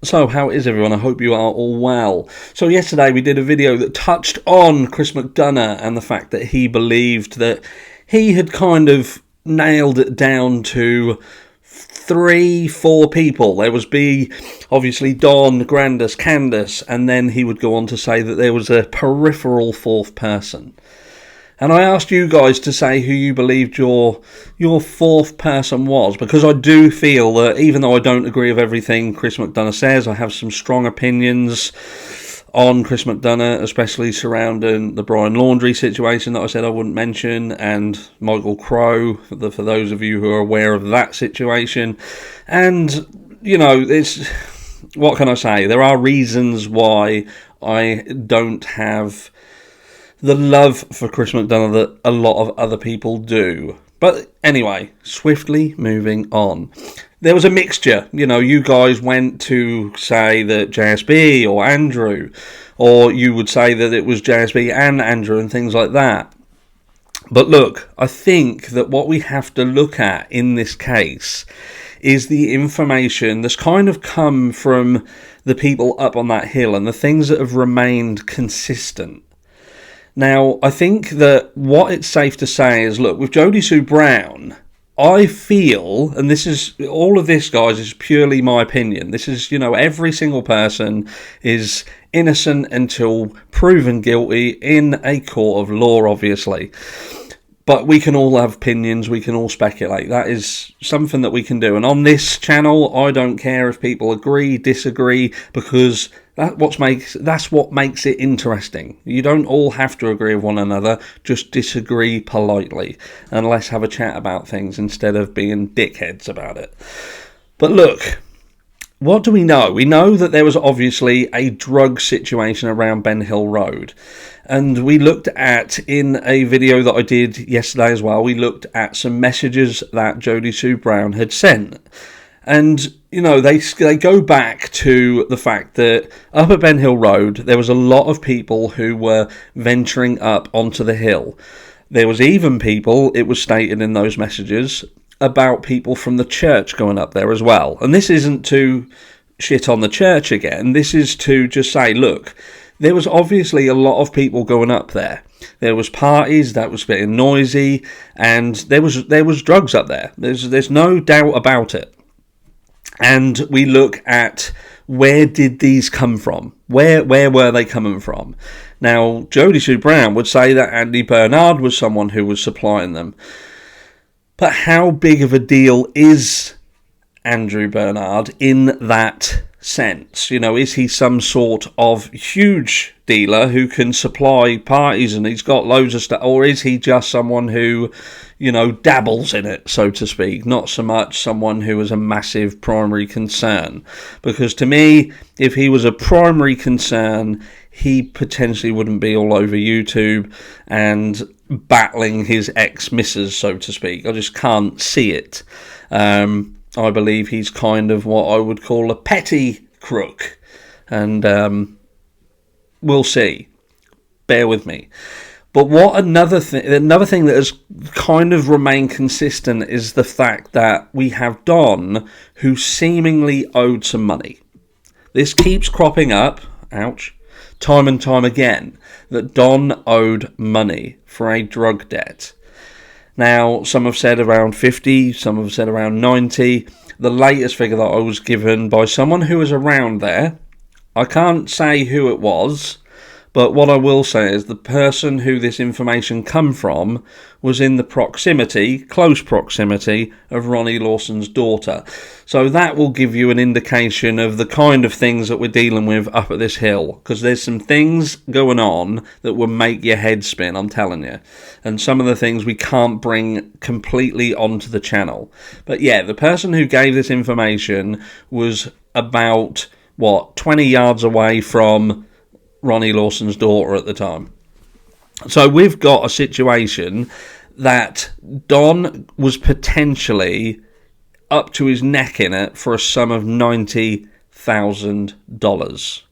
So, how is everyone? I hope you are all well. So, yesterday we did a video that touched on Chris McDonough and the fact that he believed that he had kind of nailed it down to 3-4 people. There was obviously Don, Grandus, Candus, and then he would go on to say that there was a peripheral fourth person. And I asked you guys to say who you believed your fourth person was, because I do feel that even though I don't agree with everything Chris McDonough says, I have some strong opinions on Chris McDonough, especially surrounding the Brian Laundrie situation that I said I wouldn't mention, and Michael Crow, for those of you who are aware of that situation. And, you know, what can I say? There are reasons why I don't have the love for Chris McDonough that a lot of other people do. But anyway, swiftly moving on. There was a mixture. You know, you guys went to say that JSB or Andrew, or you would say that it was JSB and Andrew and things like that. But look, I think that what we have to look at in this case is the information that's kind of come from the people up on that hill and the things that have remained consistent. Now, I think that what it's safe to say is, look, with Jodie Sue Brown, I feel, and this is, all of this, guys, is purely my opinion. This is, you know, every single person is innocent until proven guilty in a court of law, obviously. But we can all have opinions, we can all speculate. That is something that we can do. And on this channel, I don't care if people agree, disagree, because that's what makes it interesting. You don't all have to agree with one another, just disagree politely. And let's have a chat about things instead of being dickheads about it. But look, what do we know? We know that there was obviously a drug situation around Ben Hill Road. And we looked at, in a video that I did yesterday as well, we looked at some messages that Jodie Sue Brown had sent. And, you know, they go back to the fact that up at Ben Hill Road, there was a lot of people who were venturing up onto the hill. There was even people, it was stated in those messages, about people from the church going up there as well. And this isn't to shit on the church again. This is to just say, look, there was obviously a lot of people going up there. There was parties that was getting noisy, and there was drugs up there. There's no doubt about it. And we look at, where did these come from? Where were they coming from? Now, Jodie Sue Brown would say that Andy Bernard was someone who was supplying them. But how big of a deal is Andrew Bernard in that sense? You know, is he some sort of huge dealer who can supply parties and he's got loads of stuff, or is he just someone who, you know, dabbles in it, so to speak, not so much someone who is a massive primary concern? Because to me, if he was a primary concern, he potentially wouldn't be all over YouTube and battling his ex-missus, so to speak. I just can't see it. I believe he's kind of what I would call a petty crook. And we'll see. Bear with me. But what another thing that has kind of remained consistent is the fact that we have Don, who seemingly owed some money. This keeps cropping up, ouch, time and time again, that Don owed money for a drug debt. Now, some have said around 50, some have said around 90. The latest figure that I was given by someone who was around there, I can't say who it was, but what I will say is the person who this information come from was in the close proximity of Ronnie Lawson's daughter. So that will give you an indication of the kind of things that we're dealing with up at this hill, because there's some things going on that will make your head spin, I'm telling you. And some of the things we can't bring completely onto the channel. But yeah, the person who gave this information was about, 20 yards away from Ronnie Lawson's daughter at the time. So we've got a situation that Don was potentially up to his neck in it for a sum of $90,000.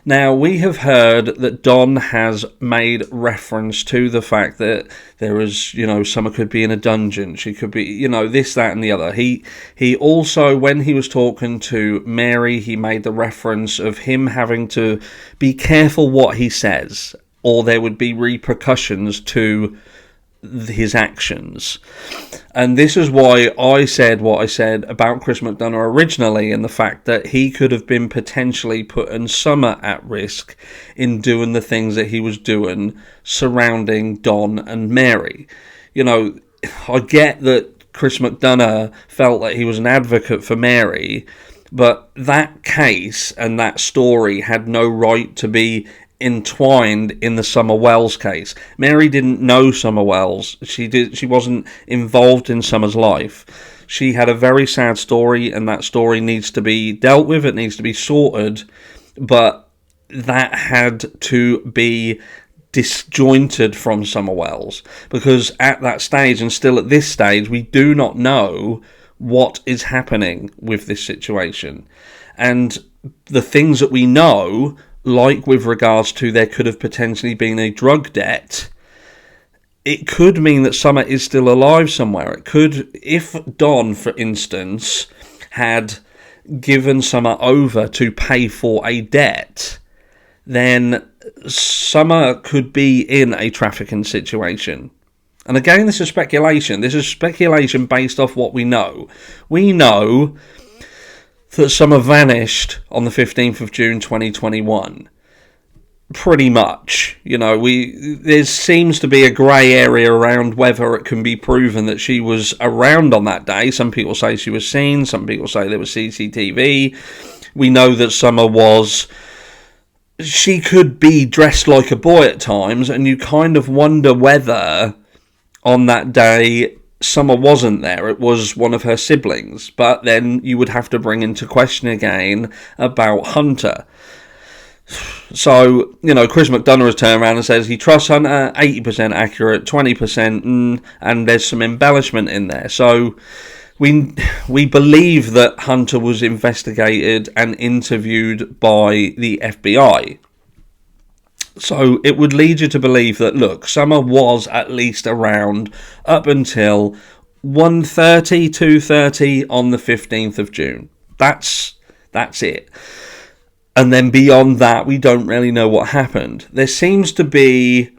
Now, we have heard that Don has made reference to the fact that there is, Summer could be in a dungeon. She could be, this, that, and the other. He also, when he was talking to Mary, he made the reference of him having to be careful what he says, or there would be repercussions to his actions. And this is why I said what I said about Chris McDonough originally, and the fact that he could have been potentially putting Summer at risk in doing the things that he was doing surrounding Don and Mary. I get that Chris McDonough felt that he was an advocate for Mary, but that case and that story had no right to be entwined in the Summer Wells case. Mary didn't know Summer Wells. She wasn't involved in Summer's life. She had a very sad story, and that story needs to be dealt with. It needs to be sorted, but that had to be disjointed from Summer Wells, because at that stage, and still at this stage, we do not know what is happening with this situation. And the things that we know, like with regards to there could have potentially been a drug debt, it could mean that Summer is still alive somewhere. It could, if Don, for instance, had given Summer over to pay for a debt, then Summer could be in a trafficking situation. And again, this is speculation. This is speculation based off what we know. We know that Summer vanished on the 15th of June 2021. Pretty much. There seems to be a grey area around whether it can be proven that she was around on that day. Some people say she was seen, some people say there was CCTV. We know that Summer she could be dressed like a boy at times, and you kind of wonder whether on that day Summer wasn't there. It was one of her siblings. But then you would have to bring into question again about Hunter. So, Chris McDonough has turned around and says he trusts Hunter, 80% accurate, 20%, and there's some embellishment in there. So we believe that Hunter was investigated and interviewed by the FBI. So it would lead you to believe that, look, Summer was at least around up until 1:30, 2:30 on the 15th of June. That's it. And then beyond that, we don't really know what happened. There seems to be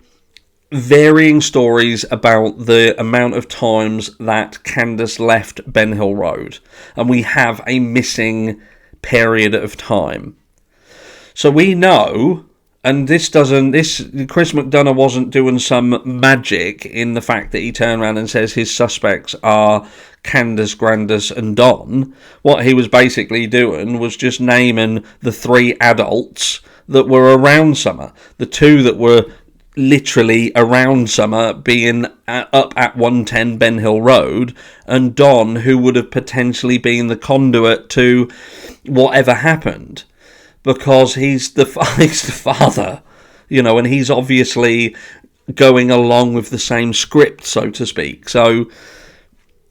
varying stories about the amount of times that Candus left Ben Hill Road. And we have a missing period of time. So we know, and Chris McDonough wasn't doing some magic in the fact that he turned around and says his suspects are Candus, Grandus and Don. What he was basically doing was just naming the 3 adults that were around Summer. The 2 that were literally around Summer being up at 110 Ben Hill Road, and Don, who would have potentially been the conduit to whatever happened. Because he's the father, and he's obviously going along with the same script, so to speak. So,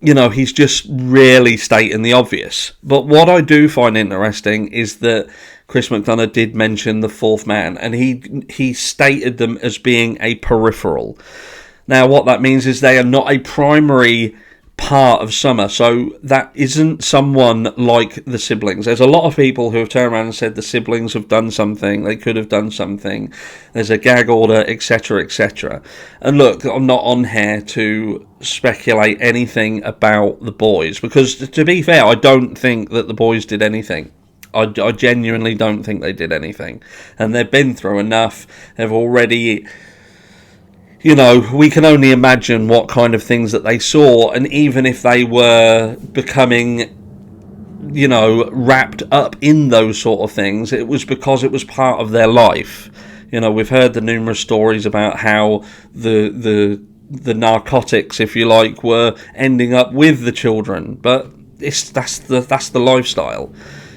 he's just really stating the obvious. But what I do find interesting is that Chris McDonough did mention the 4th man, and he stated them as being a peripheral. Now, what that means is they are not a primary part of Summer, so that isn't someone like the siblings. There's a lot of people who have turned around and said the siblings have done something, they could have done something, there's a gag order, etc, etc. And look, I'm not on here to speculate anything about the boys, because to be fair, I don't think that the boys did anything. I genuinely don't think they did anything, and they've been through enough. They've already, we can only imagine what kind of things that they saw, and even if they were becoming, wrapped up in those sort of things, it was because it was part of their life. We've heard the numerous stories about how the narcotics, if you like, were ending up with the children, but that's the lifestyle.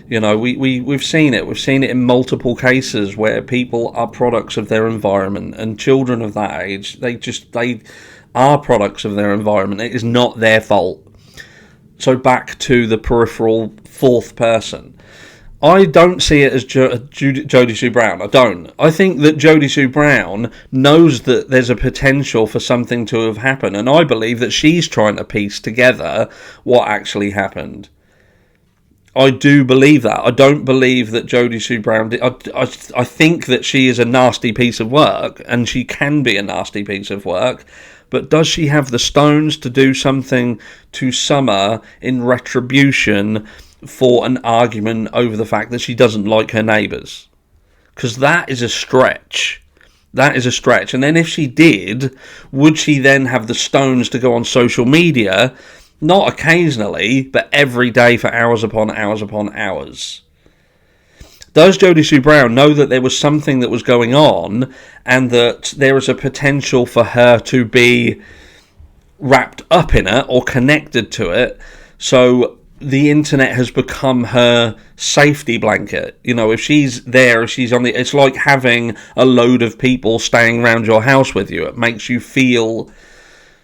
We've seen it. We've seen it in multiple cases where people are products of their environment, and children of that age, they are products of their environment. It is not their fault. So back to the peripheral 4th person. I don't see it as Jodie Sue Brown. I don't. I think that Jodie Sue Brown knows that there's a potential for something to have happened, and I believe that she's trying to piece together what actually happened. I do believe that. I don't believe that Jodie Sue Brown did. I think that she is a nasty piece of work, and she can be a nasty piece of work, but does she have the stones to do something to Summer in retribution for an argument over the fact that she doesn't like her neighbours? Because that is a stretch. That is a stretch. And then if she did, would she then have the stones to go on social media, not occasionally, but every day for hours upon hours upon hours? Does Jodie Sue Brown know that there was something that was going on and that there is a potential for her to be wrapped up in it or connected to it? So the internet has become her safety blanket. You know, if she's there, if she's on the... It's like having a load of people staying around your house with you. It makes you feel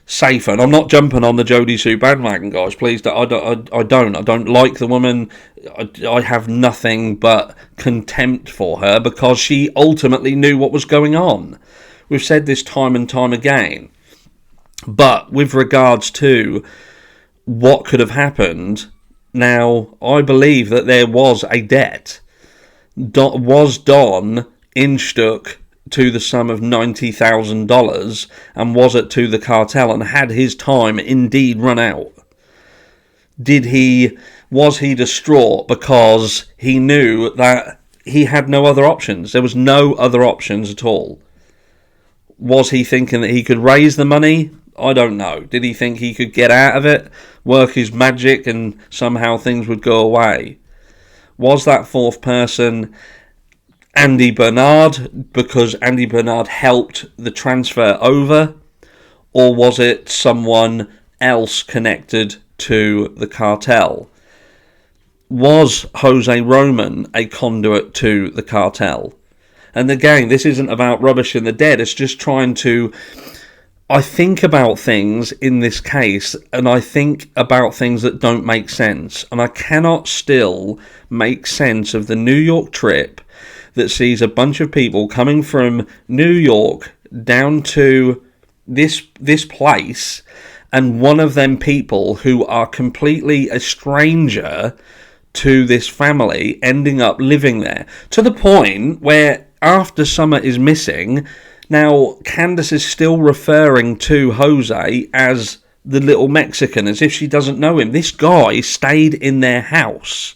safer. And I'm not jumping on the Jodie Sue bandwagon, guys. Please, I don't like the woman. I have nothing but contempt for her because she ultimately knew what was going on. We've said this time and time again. But with regards to what could have happened, now, I believe that there was a debt. Was Don instuck to the sum of $90,000, and was it to the cartel, and had his time indeed run out? Was he distraught because he knew that he had no other options? There was no other options at all. Was he thinking that he could raise the money? I don't know. Did he think he could get out of it, work his magic, and somehow things would go away? Was that fourth person Andy Bernard, because Andy Bernard helped the transfer over? Or was it someone else connected to the cartel? Was Jose Roman a conduit to the cartel? And again, this isn't about rubbishing the dead. It's just trying to... I think about things in this case, and I think about things that don't make sense. And I cannot still make sense of the New York trip that sees a bunch of people coming from New York down to this place, and one of them people who are completely a stranger to this family ending up living there. To the point where after Summer is missing... Now, Candus is still referring to Jose as the little Mexican, as if she doesn't know him. This guy stayed in their house.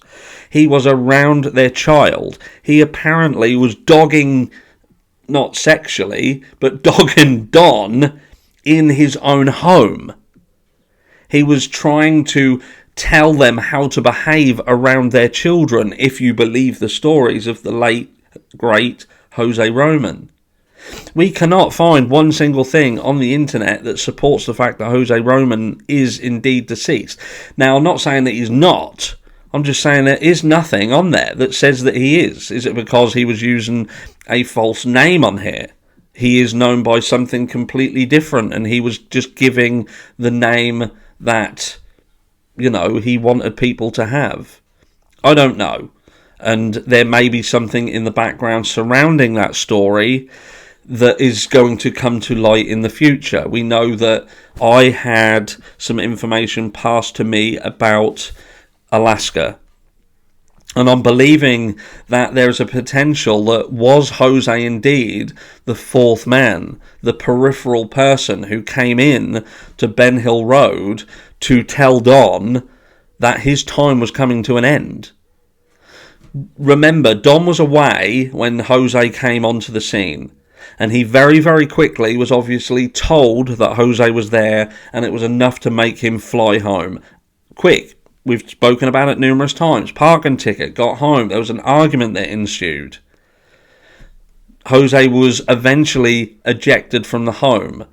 He was around their child. He apparently was dogging, not sexually, but dogging Don in his own home. He was trying to tell them how to behave around their children, if you believe the stories of the late, great Jose Roman. We cannot find one single thing on the internet that supports the fact that Jose Roman is indeed deceased. Now, I'm not saying that he's not. I'm just saying there is nothing on there that says that he is. Is it because he was using a false name on here? He is known by something completely different, and he was just giving the name that, you know, he wanted people to have. I don't know. And there may be something in the background surrounding that story that is going to come to light in the future. We know that I had some information passed to me about Alaska, and I'm believing that there's a potential that was Jose indeed the fourth man, the peripheral person who came in to Ben Hill Road to tell Don that his time was coming to an end. Remember, Don was away when Jose came onto the scene. And he very, very quickly was obviously told that Jose was there, and it was enough to make him fly home. Quick. We've spoken about it numerous times. Parking ticket, got home. There was an argument that ensued. Jose was eventually ejected from the home.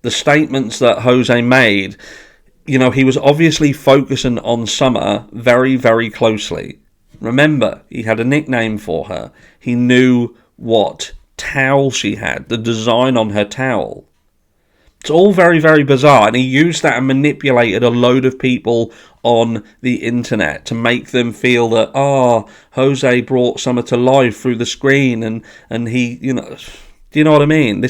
The statements that Jose made, you know, he was obviously focusing on Summer very, very closely. Remember, he had a nickname for her. He knew what towel she had, the design on her towel. It's all very, very bizarre, and he used that and manipulated a load of people on the internet to make them feel that, Jose brought Summer to life through the screen, and he, do you know what I mean?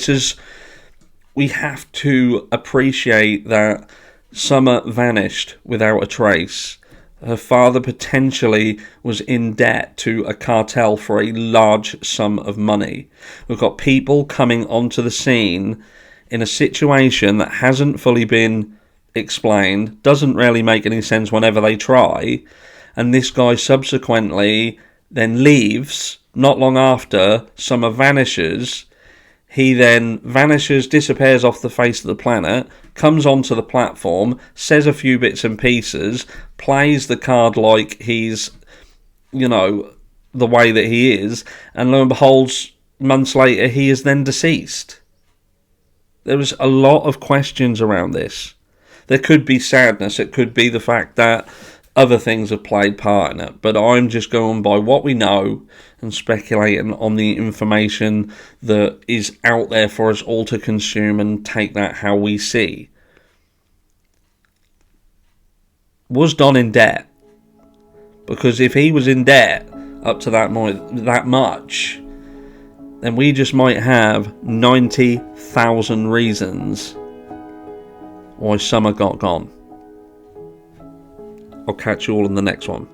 We have to appreciate that Summer vanished without a trace. Her father potentially was in debt to a cartel for a large sum of money. We've got people coming onto the scene in a situation that hasn't fully been explained, doesn't really make any sense whenever they try, and this guy subsequently then leaves. Not long after, Summer vanishes. He then vanishes, disappears off the face of the planet, comes onto the platform, says a few bits and pieces, plays the card like he's, the way that he is, and lo and behold, months later, he is then deceased. There was a lot of questions around this. There could be sadness, it could be the fact that other things have played part in it, but I'm just going by what we know and speculating on the information that is out there for us all to consume and take that how we see. Was Don in debt? Because if he was in debt up to that much, then we just might have 90,000 reasons why Summer got gone. I'll catch you all in the next one.